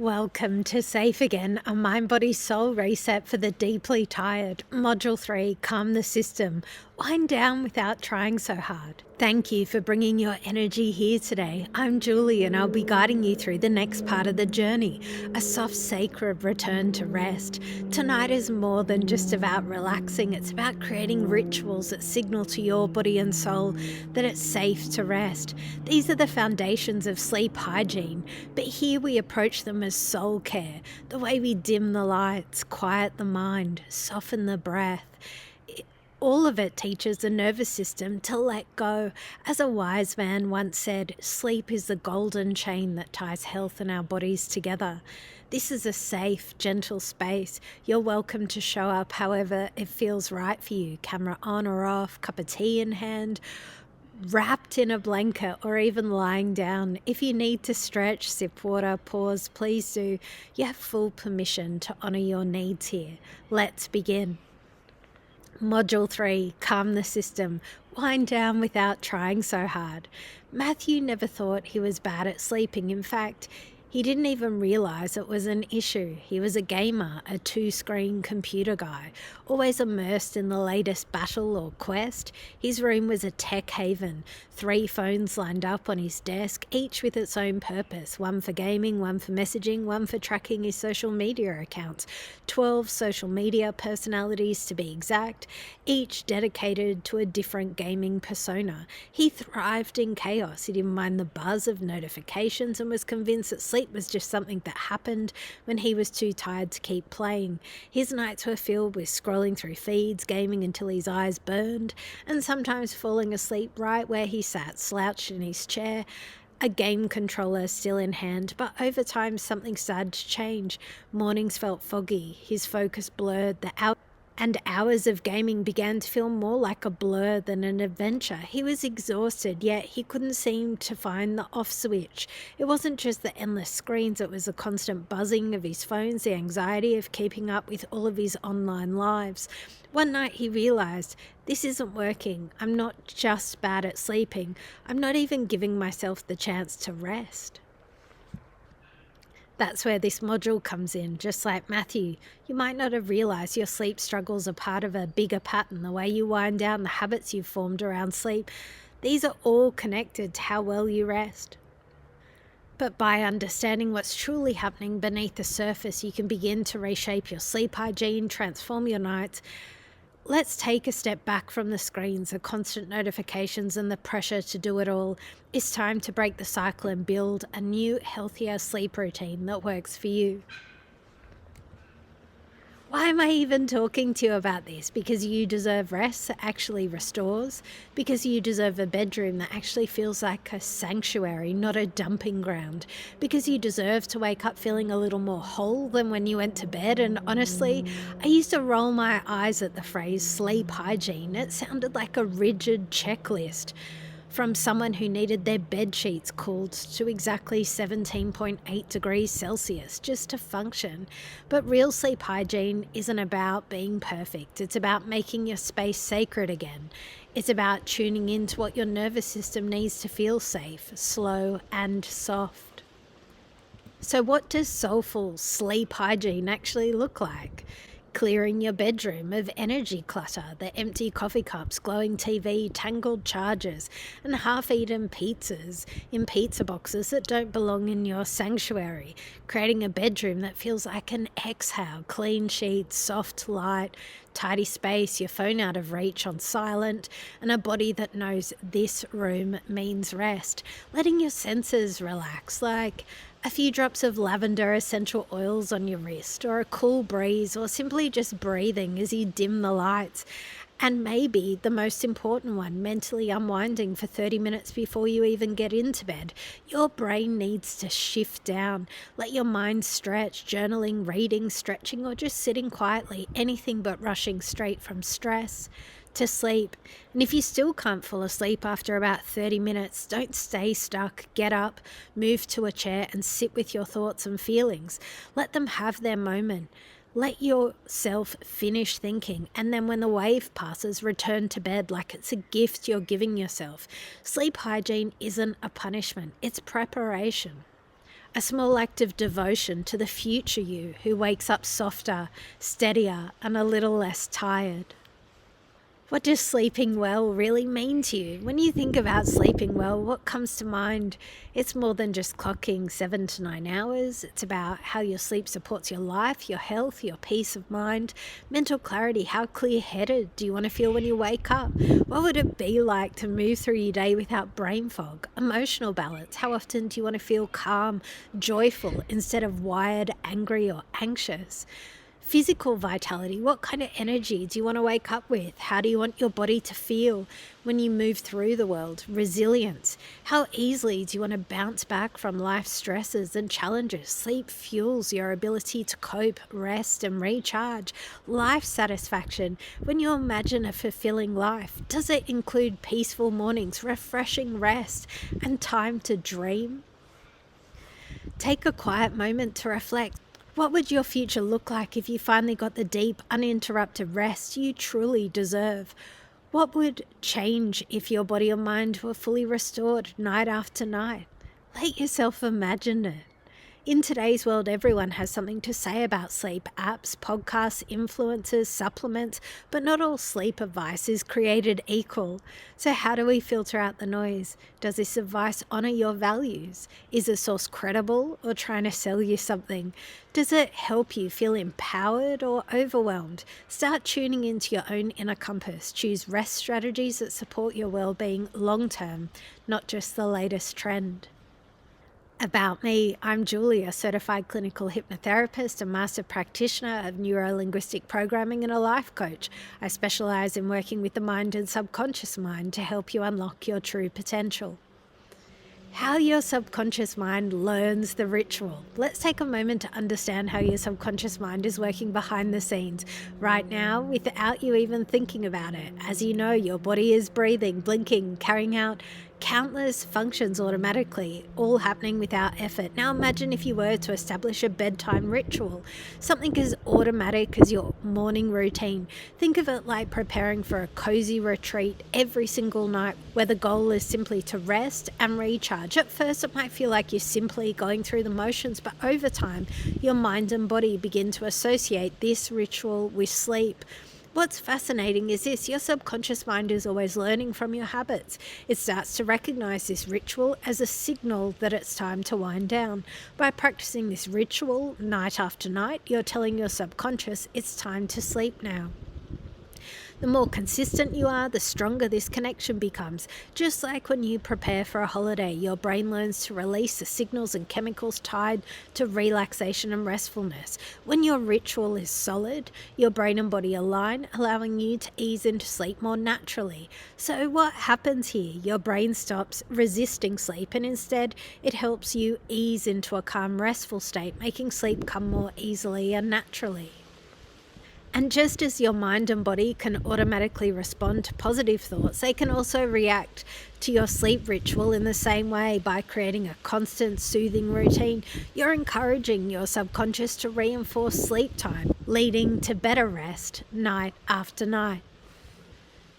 Welcome to Safe Again, a mind body soul reset for the deeply tired. Module 3, Calm the System. Wind down without trying so hard. Thank you for bringing your energy here today. I'm Julie and I'll be guiding you through the next part of the journey, a soft, sacred return to rest. Tonight is more than just about relaxing, it's about creating rituals that signal to your body and soul that it's safe to rest. These are the foundations of sleep hygiene, but here we approach them as soul care, the way we dim the lights, quiet the mind, soften the breath. All of it teaches the nervous system to let go. As a wise man once said, sleep is the golden chain that ties health and our bodies together. This is a safe, gentle space. You're welcome to show up however it feels right for you. Camera on or off, cup of tea in hand, wrapped in a blanket, or even lying down. If you need to stretch, sip water, pause, please do. You have full permission to honor your needs here. Let's begin. Module 3, Calm the System. Wind down without trying so hard. Matthew never thought he was bad at sleeping. In fact, he didn't even realize it was an issue. He was a gamer, a two-screen computer guy, always immersed in the latest battle or quest. His room was a tech haven, 3 phones lined up on his desk, each with its own purpose, one for gaming, one for messaging, one for tracking his social media accounts, 12 social media personalities to be exact, each dedicated to a different gaming persona. He thrived in chaos. He didn't mind the buzz of notifications and was convinced that sleep was just something that happened when he was too tired to keep playing. His nights were filled with scrolling through feeds, gaming until his eyes burned, and sometimes falling asleep right where he sat, slouched in his chair, a game controller still in hand. But over time, something started to change. Mornings felt foggy, his focus blurred, and hours of gaming began to feel more like a blur than an adventure. He was exhausted, yet he couldn't seem to find the off switch. It wasn't just the endless screens, it was the constant buzzing of his phones, the anxiety of keeping up with all of his online lives. One night he realized, this isn't working. I'm not just bad at sleeping. I'm not even giving myself the chance to rest. That's where this module comes in. Just like Matthew, you might not have realized your sleep struggles are part of a bigger pattern, the way you wind down, the habits you've formed around sleep. These are all connected to how well you rest. But by understanding what's truly happening beneath the surface, you can begin to reshape your sleep hygiene, transform your nights. Let's take a step back from the screens, the constant notifications and the pressure to do it all. It's time to break the cycle and build a new, healthier sleep routine that works for you. Why am I even talking to you about this? Because you deserve rest that actually restores. Because you deserve a bedroom that actually feels like a sanctuary, not a dumping ground. Because you deserve to wake up feeling a little more whole than when you went to bed. And honestly, I used to roll my eyes at the phrase sleep hygiene. It sounded like a rigid checklist from someone who needed their bed sheets cooled to exactly 17.8 degrees Celsius just to function. But real sleep hygiene isn't about being perfect. It's about making your space sacred again. It's about tuning into what your nervous system needs to feel safe, slow, and soft. So what does soulful sleep hygiene actually look like? Clearing your bedroom of energy clutter, the empty coffee cups, glowing TV, tangled chargers, and half-eaten pizzas in pizza boxes that don't belong in your sanctuary. Creating a bedroom that feels like an exhale, clean sheets, soft light, tidy space, your phone out of reach on silent, and a body that knows this room means rest. Letting your senses relax, like a few drops of lavender essential oils on your wrist, or a cool breeze, or simply just breathing as you dim the lights. And maybe the most important one, mentally unwinding for 30 minutes before you even get into bed. Your brain needs to shift down. Let your mind stretch, journaling, reading, stretching, or just sitting quietly. Anything but rushing straight from stress to sleep. And if you still can't fall asleep after about 30 minutes, don't stay stuck. Get up, move to a chair, and sit with your thoughts and feelings. Let them have their moment. Let yourself finish thinking, and then when the wave passes, return to bed like it's a gift you're giving yourself. Sleep hygiene isn't a punishment, it's preparation. A small act of devotion to the future you who wakes up softer, steadier, and a little less tired. What does sleeping well really mean to you? When you think about sleeping well, what comes to mind? It's more than just clocking 7 to 9 hours. It's about how your sleep supports your life, your health, your peace of mind, mental clarity. How clear-headed do you want to feel when you wake up? What would it be like to move through your day without brain fog? Emotional balance. How often do you want to feel calm, joyful, instead of wired, angry, or anxious? Physical vitality. What kind of energy do you want to wake up with? How do you want your body to feel when you move through the world? Resilience. How easily do you want to bounce back from life's stresses and challenges? Sleep fuels your ability to cope, rest, and recharge. Life satisfaction. When you imagine a fulfilling life, does it include peaceful mornings, refreshing rest, and time to dream? Take a quiet moment to reflect. What would your future look like if you finally got the deep, uninterrupted rest you truly deserve? What would change if your body and mind were fully restored night after night? Let yourself imagine it. In today's world, everyone has something to say about sleep. Apps, podcasts, influencers, supplements, but not all sleep advice is created equal. So how do we filter out the noise? Does this advice honor your values? Is the source credible or trying to sell you something? Does it help you feel empowered or overwhelmed? Start tuning into your own inner compass. Choose rest strategies that support your well-being long-term, not just the latest trend. About me, I'm Julie, a certified clinical hypnotherapist, a master practitioner of neuro-linguistic programming, and a life coach. I specialize in working with the mind and subconscious mind to help you unlock your true potential. How your subconscious mind learns the ritual. Let's take a moment to understand how your subconscious mind is working behind the scenes right now without you even thinking about it. As you know, your body is breathing, blinking, carrying out countless functions automatically, all happening without effort. Now imagine if you were to establish a bedtime ritual, something as automatic as your morning routine. Think of it like preparing for a cozy retreat every single night, where the goal is simply to rest and recharge. At first, it might feel like you're simply going through the motions, but over time, your mind and body begin to associate this ritual with sleep. What's fascinating is this: your subconscious mind is always learning from your habits. It starts to recognize this ritual as a signal that it's time to wind down. By practicing this ritual night after night, you're telling your subconscious it's time to sleep now. The more consistent you are, the stronger this connection becomes. Just like when you prepare for a holiday, your brain learns to release the signals and chemicals tied to relaxation and restfulness. When your ritual is solid, your brain and body align, allowing you to ease into sleep more naturally. So what happens here? Your brain stops resisting sleep, and instead it helps you ease into a calm, restful state, making sleep come more easily and naturally. And just as your mind and body can automatically respond to positive thoughts, they can also react to your sleep ritual in the same way. By creating a constant, soothing routine, you're encouraging your subconscious to reinforce sleep time, leading to better rest night after night.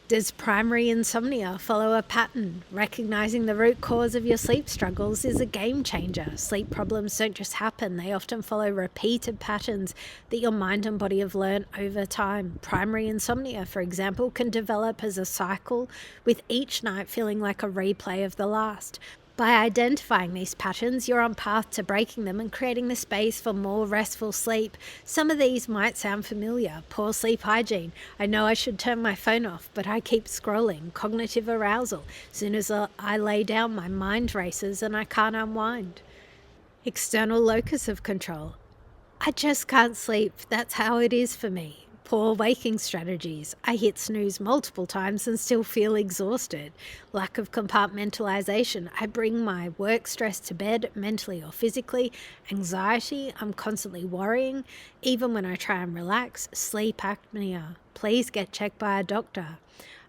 Does primary insomnia follow a pattern? Recognizing the root cause of your sleep struggles is a game changer. Sleep problems don't just happen, they often follow repeated patterns that your mind and body have learned over time. Primary insomnia, for example, can develop as a cycle, with each night feeling like a replay of the last. By identifying these patterns, you're on path to breaking them and creating the space for more restful sleep. Some of these might sound familiar. Poor sleep hygiene. I know I should turn my phone off, but I keep scrolling. Cognitive arousal. As soon as I lay down, my mind races and I can't unwind. External locus of control. I just can't sleep. That's how it is for me. Poor waking strategies. I hit snooze multiple times and still feel exhausted. Lack of compartmentalization. I bring my work stress to bed, mentally or physically. Anxiety. I'm constantly worrying, even when I try and relax. Sleep apnea. Please get checked by a doctor.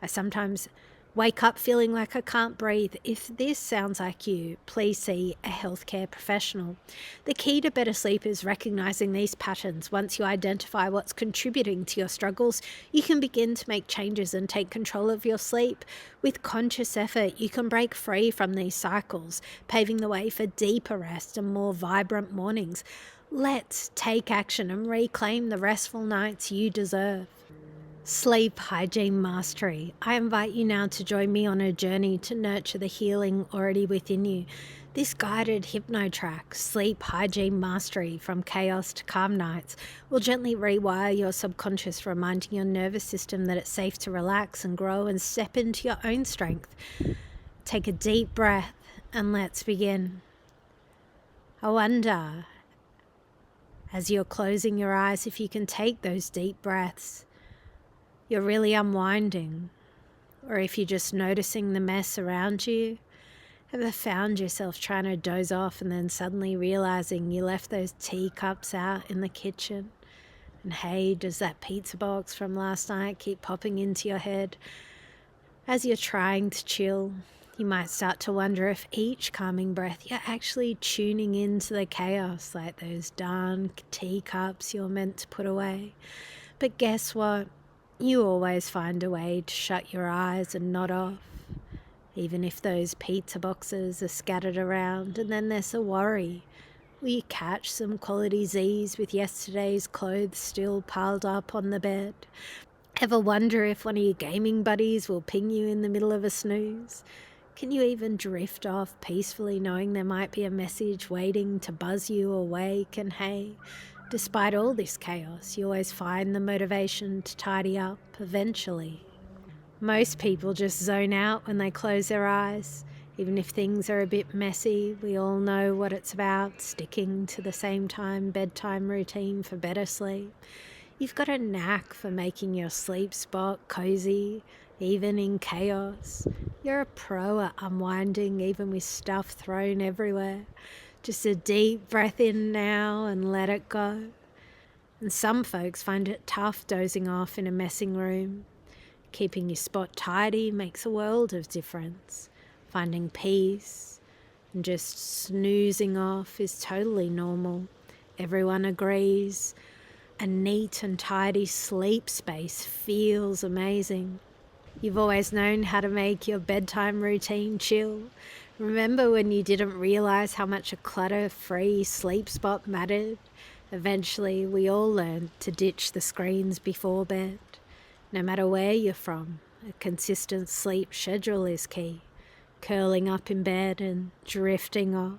I sometimes Wake up feeling like I can't breathe. If this sounds like you, please see a healthcare professional. The key to better sleep is recognizing these patterns. Once you identify what's contributing to your struggles, you can begin to make changes and take control of your sleep. With conscious effort, you can break free from these cycles, paving the way for deeper rest and more vibrant mornings. Let's take action and reclaim the restful nights you deserve. Sleep Hygiene Mastery. I invite you now to join me on a journey to nurture the healing already within you. This guided hypno track, Sleep Hygiene Mastery from Chaos to Calm Nights, will gently rewire your subconscious, reminding your nervous system that it's safe to relax and grow and step into your own strength. Take a deep breath and let's begin. I wonder, as you're closing your eyes, if you can take those deep breaths. You're really unwinding, or if you're just noticing the mess around you. Ever found yourself trying to doze off and then suddenly realizing you left those teacups out in the kitchen? And hey, does that pizza box from last night keep popping into your head? As you're trying to chill, you might start to wonder if each calming breath you're actually tuning into the chaos, like those darn teacups you're meant to put away. But guess what? You always find a way to shut your eyes and nod off, even if those pizza boxes are scattered around. And then there's a worry. Will you catch some quality Z's with yesterday's clothes still piled up on the bed? Ever wonder if one of your gaming buddies will ping you in the middle of a snooze? Can you even drift off peacefully knowing there might be a message waiting to buzz you awake? And hey, despite all this chaos, you always find the motivation to tidy up eventually. Most people just zone out when they close their eyes. Even if things are a bit messy, we all know what it's about, sticking to the same time bedtime routine for better sleep. You've got a knack for making your sleep spot cozy, even in chaos. You're a pro at unwinding, even with stuff thrown everywhere. Just a deep breath in now and let it go. And some folks find it tough dozing off in a messing room. Keeping your spot tidy makes a world of difference. Finding peace and just snoozing off is totally normal. Everyone agrees. A neat and tidy sleep space feels amazing. You've always known how to make your bedtime routine chill. Remember when you didn't realize how much a clutter-free sleep spot mattered? Eventually, we all learned to ditch the screens before bed. No matter where you're from, a consistent sleep schedule is key. Curling up in bed and drifting off,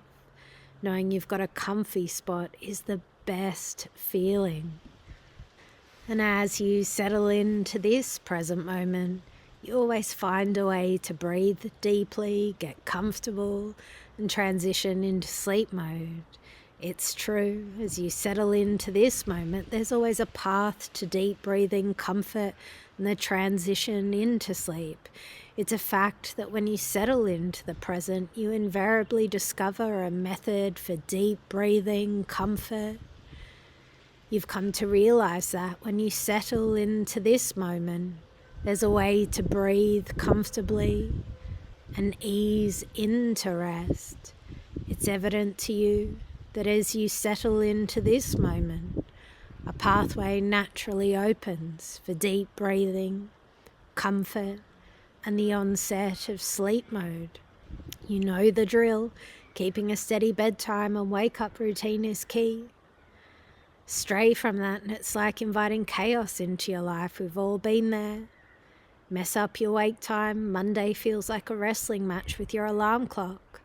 knowing you've got a comfy spot is the best feeling. And as you settle into this present moment, you always find a way to breathe deeply, get comfortable, and transition into sleep mode. It's true, as you settle into this moment, there's always a path to deep breathing, comfort, and the transition into sleep. It's a fact that when you settle into the present, you invariably discover a method for deep breathing, comfort. You've come to realize that when you settle into this moment, there's a way to breathe comfortably and ease into rest. It's evident to you that as you settle into this moment, a pathway naturally opens for deep breathing, comfort, and the onset of sleep mode. You know the drill. Keeping a steady bedtime and wake-up routine is key. Stray from that and it's like inviting chaos into your life. We've all been there. Mess up your wake time. Monday feels like a wrestling match with your alarm clock.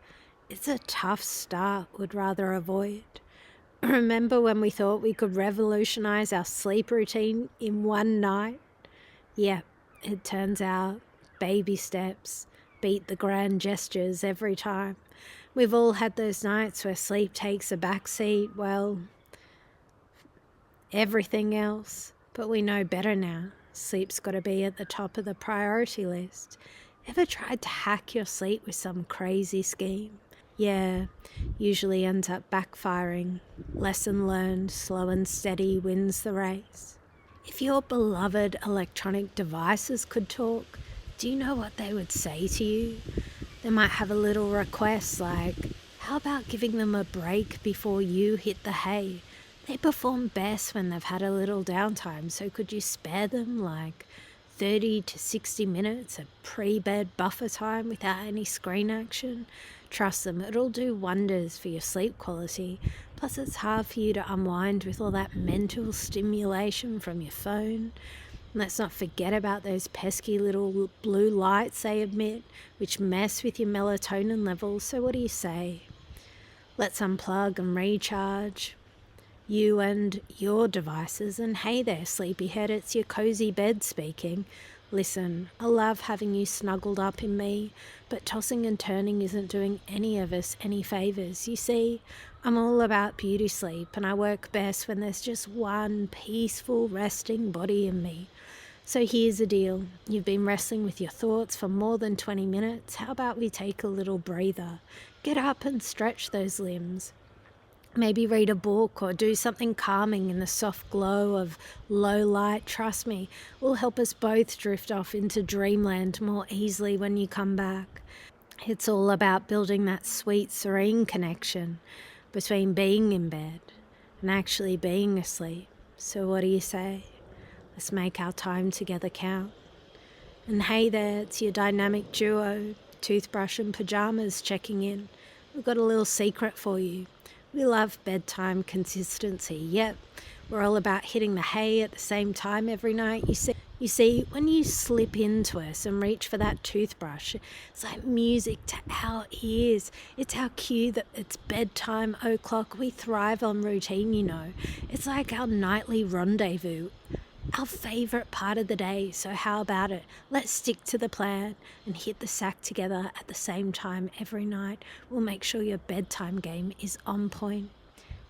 It's a tough start we'd rather avoid. Remember when we thought we could revolutionize our sleep routine in one night? Yep, it turns out baby steps beat the grand gestures every time. We've all had those nights where sleep takes a backseat, well, everything else. But we know better now. Sleep's got to be at the top of the priority list. Ever tried to hack your sleep with some crazy scheme? Yeah, usually ends up backfiring. Lesson learned, slow and steady wins the race. If your beloved electronic devices could talk, Do you know what they would say to you? They might have a little request like, how about giving them a break before you hit the hay? They perform best when they've had a little downtime, so could you spare them like 30 to 60 minutes of pre-bed buffer time without any screen action? Trust them, it'll do wonders for your sleep quality. Plus, it's hard for you to unwind with all that mental stimulation from your phone. Let's not forget about those pesky little blue lights they emit, which mess with your melatonin levels. So, what do you say? Let's unplug and recharge you and your devices. And hey there, sleepyhead, it's your cozy bed speaking. Listen, I love having you snuggled up in me, but tossing and turning isn't doing any of us any favours. You see, I'm all about beauty sleep, and I work best when there's just one peaceful, resting body in me. So here's the deal. You've been wrestling with your thoughts for more than 20 minutes. How about we take a little breather? Get up and stretch those limbs. Maybe read a book or do something calming in the soft glow of low light. Trust me, will help us both drift off into dreamland more easily when you come back. It's all about building that sweet, serene connection between being in bed and actually being asleep. So what do you say? Let's make our time together count. And hey there, it's your dynamic duo, toothbrush and pajamas checking in. We've got a little secret for you. We love bedtime consistency. Yep, we're all about hitting the hay at the same time every night. You see, when you slip into us and reach for that toothbrush, it's like music to our ears. It's our cue that it's bedtime o'clock. We thrive on routine, you know. It's like our nightly rendezvous, our favourite part of the day. So how about it? Let's stick to the plan and hit the sack together at the same time every night. We'll make sure your bedtime game is on point.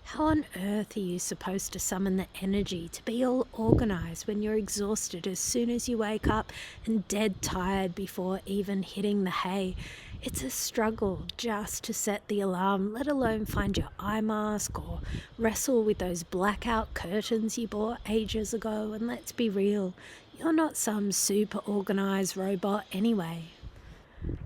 How on earth are you supposed to summon the energy to be all organised when you're exhausted as soon as you wake up and dead tired before even hitting the hay? It's a struggle just to set the alarm, let alone find your eye mask or wrestle with those blackout curtains you bought ages ago. And let's be real, you're not some super organised robot anyway.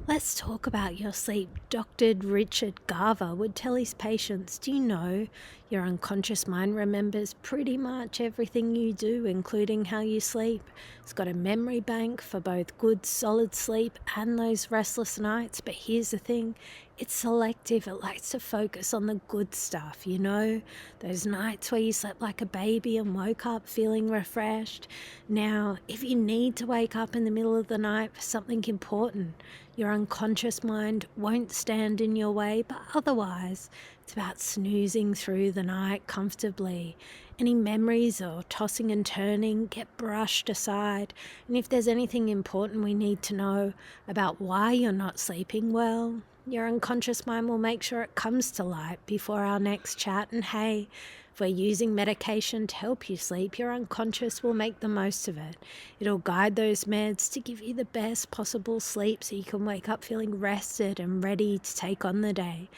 Let's talk about your sleep. Dr. Richard Garver would tell his patients, do you know your unconscious mind remembers pretty much everything you do, including how you sleep? It's got a memory bank for both good solid sleep and those restless nights. But here's the thing, it's selective. It likes to focus on the good stuff, you know? Those nights where you slept like a baby and woke up feeling refreshed. Now, if you need to wake up in the middle of the night for something important, your unconscious mind won't stand in your way, but otherwise, it's about snoozing through the night comfortably. Any memories or tossing and turning get brushed aside. And if there's anything important we need to know about why you're not sleeping well, your unconscious mind will make sure it comes to light before our next chat. And hey, if we're using medication to help you sleep, your unconscious will make the most of it. It'll guide those meds to give you the best possible sleep so you can wake up feeling rested and ready to take on the day.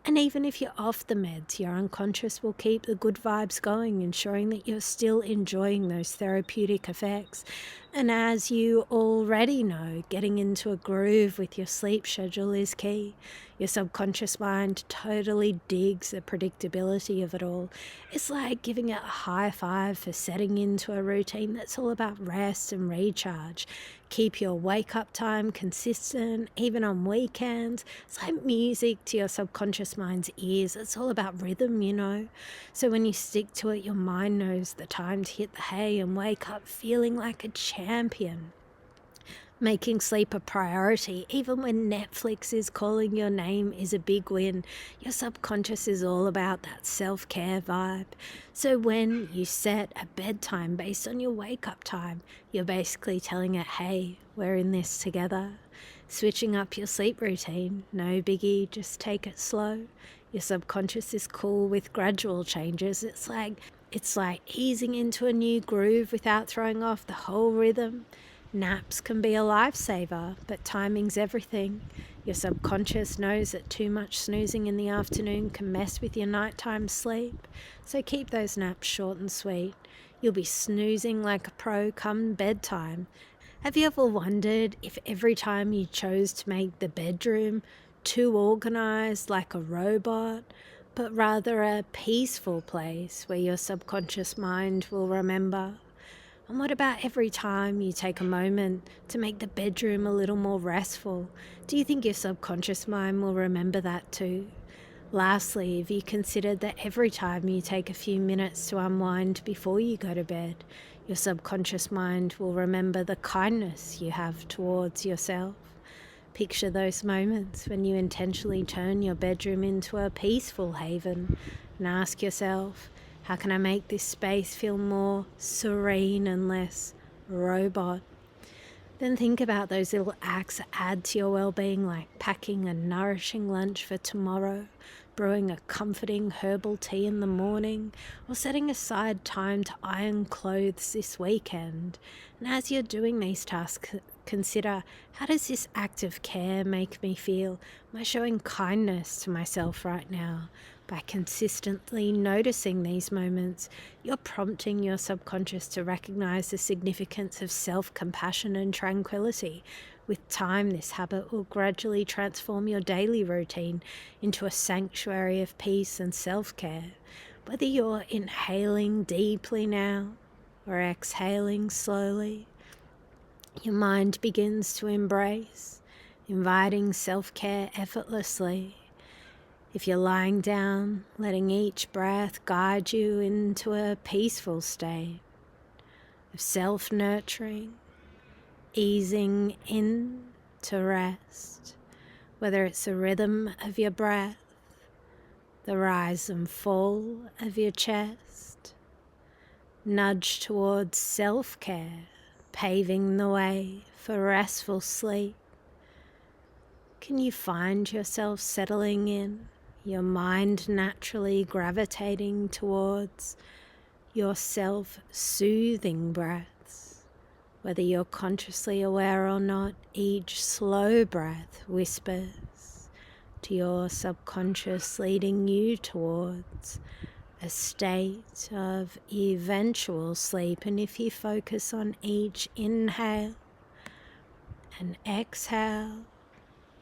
And even if you're off the meds, your unconscious will keep the good vibes going, ensuring that you're still enjoying those therapeutic effects. And as you already know, getting into a groove with your sleep schedule is key. Your subconscious mind totally digs the predictability of it all. It's like giving it a high five for setting into a routine that's all about rest and recharge. Keep your wake up time consistent, even on weekends. It's like music to your subconscious mind's ears. It's all about rhythm, you know. So when you stick to it, your mind knows the time to hit the hay and wake up feeling like a champion. Making sleep a priority, even when Netflix is calling your name, is a big win. Your subconscious is all about that self-care vibe. So when you set a bedtime based on your wake-up time, you're basically telling it, hey, we're in this together. Switching up your sleep routine, no biggie, just take it slow. Your subconscious is cool with gradual changes. It's like easing into a new groove without throwing off the whole rhythm. Naps can be a lifesaver, but timing's everything. Your subconscious knows that too much snoozing in the afternoon can mess with your nighttime sleep, so keep those naps short and sweet. You'll be snoozing like a pro come bedtime. Have you ever wondered if every time you chose to make the bedroom too organized like a robot, but rather a peaceful place where your subconscious mind will remember? And what about every time you take a moment to make the bedroom a little more restful? Do you think your subconscious mind will remember that too? Lastly, have you considered that every time you take a few minutes to unwind before you go to bed, your subconscious mind will remember the kindness you have towards yourself? Picture those moments when you intentionally turn your bedroom into a peaceful haven and ask yourself, how can I make this space feel more serene and less robot? Then think about those little acts that add to your well-being, like packing a nourishing lunch for tomorrow, brewing a comforting herbal tea in the morning, or setting aside time to iron clothes this weekend. And as you're doing these tasks, consider, how does this act of care make me feel? Am I showing kindness to myself right now? By consistently noticing these moments, you're prompting your subconscious to recognize the significance of self-compassion and tranquility. With time, this habit will gradually transform your daily routine into a sanctuary of peace and self-care. Whether you're inhaling deeply now or exhaling slowly, your mind begins to embrace, inviting self-care effortlessly. If you're lying down, letting each breath guide you into a peaceful state of self-nurturing, easing into rest, whether it's the rhythm of your breath, the rise and fall of your chest, nudge towards self-care, paving the way for restful sleep. Can you find yourself settling in? Your mind naturally gravitating towards your self-soothing breaths. Whether you're consciously aware or not, each slow breath whispers to your subconscious, leading you towards a state of eventual sleep. And if you focus on each inhale and exhale,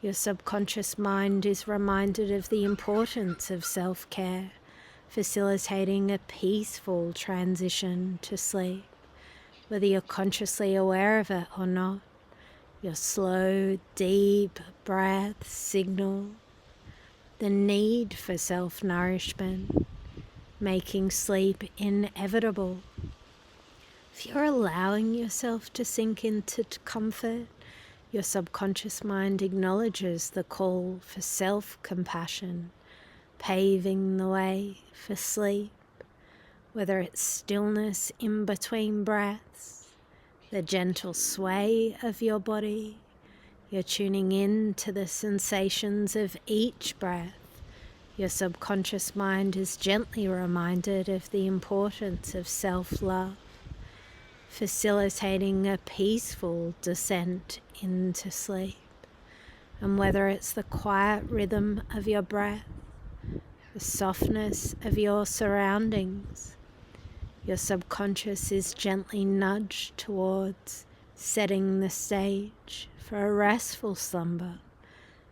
your subconscious mind is reminded of the importance of self-care, facilitating a peaceful transition to sleep. Whether you're consciously aware of it or not, your slow, deep breaths signal the need for self-nourishment, making sleep inevitable. If you're allowing yourself to sink into comfort, your subconscious mind acknowledges the call for self-compassion, paving the way for sleep. Whether it's stillness in between breaths, the gentle sway of your body, you're tuning in to the sensations of each breath. Your subconscious mind is gently reminded of the importance of self-love, facilitating a peaceful descent into sleep. And whether it's the quiet rhythm of your breath, the softness of your surroundings, your subconscious is gently nudged towards setting the stage for a restful slumber.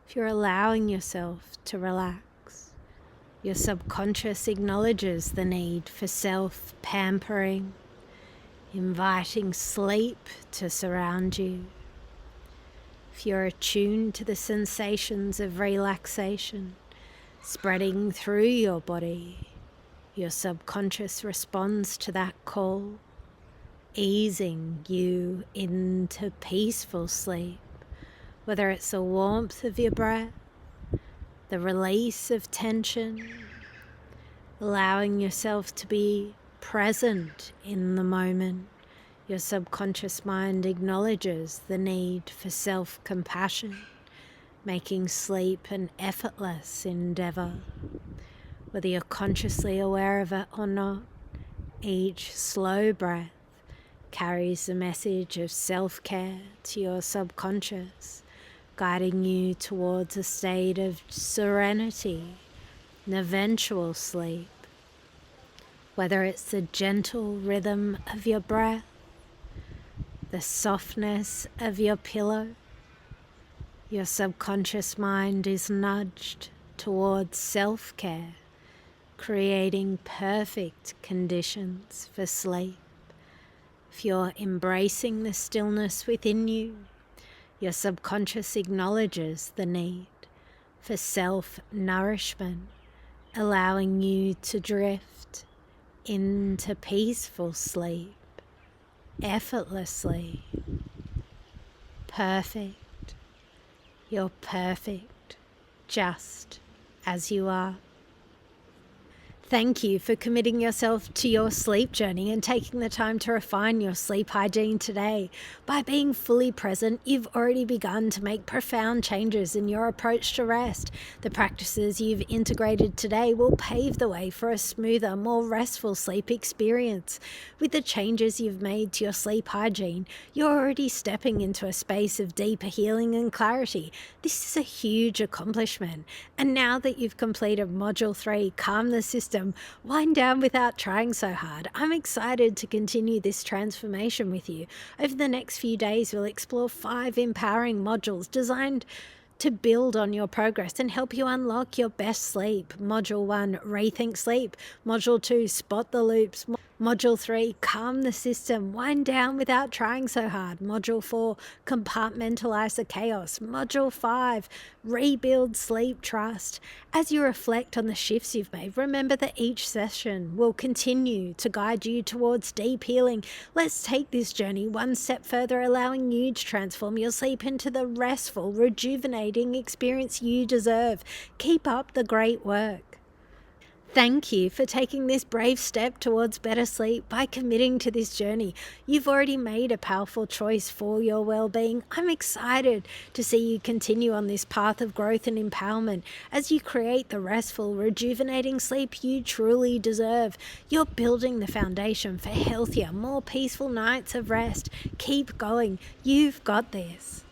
If you're allowing yourself to relax, your subconscious acknowledges the need for self-pampering, inviting sleep to surround you. If you're attuned to the sensations of relaxation spreading through your body, your subconscious responds to that call, easing you into peaceful sleep. Whether it's the warmth of your breath, the release of tension, allowing yourself to be present in the moment, your subconscious mind acknowledges the need for self-compassion, making sleep an effortless endeavor. Whether you're consciously aware of it or not, each slow breath carries a message of self-care to your subconscious, guiding you towards a state of serenity and eventual sleep. Whether it's the gentle rhythm of your breath, the softness of your pillow. Your subconscious mind is nudged towards self-care, creating perfect conditions for sleep. If you're embracing the stillness within you, your subconscious acknowledges the need for self-nourishment, allowing you to drift into peaceful sleep, effortlessly. Perfect. You're perfect, just as you are. Thank you for committing yourself to your sleep journey and taking the time to refine your sleep hygiene today. By being fully present, you've already begun to make profound changes in your approach to rest. The practices you've integrated today will pave the way for a smoother, more restful sleep experience. With the changes you've made to your sleep hygiene, you're already stepping into a space of deeper healing and clarity. This is a huge accomplishment. And now that you've completed Module 3, Calm the System, wind down without trying so hard, I'm excited to continue this transformation with you. Over the next few days, we'll explore 5 empowering modules designed to build on your progress and help you unlock your best sleep. Module 1, Rethink Sleep. Module 2, Spot the Loops. Module 3, Calm the System. Wind down without trying so hard. Module 4, Compartmentalize the Chaos. Module 5, Rebuild Sleep Trust. As you reflect on the shifts you've made, remember that each session will continue to guide you towards deep healing. Let's take this journey one step further, allowing you to transform your sleep into the restful, rejuvenating experience you deserve. Keep up the great work. Thank you for taking this brave step towards better sleep by committing to this journey. You've already made a powerful choice for your well-being. I'm excited to see you continue on this path of growth and empowerment as you create the restful, rejuvenating sleep you truly deserve. You're building the foundation for healthier, more peaceful nights of rest. Keep going. You've got this.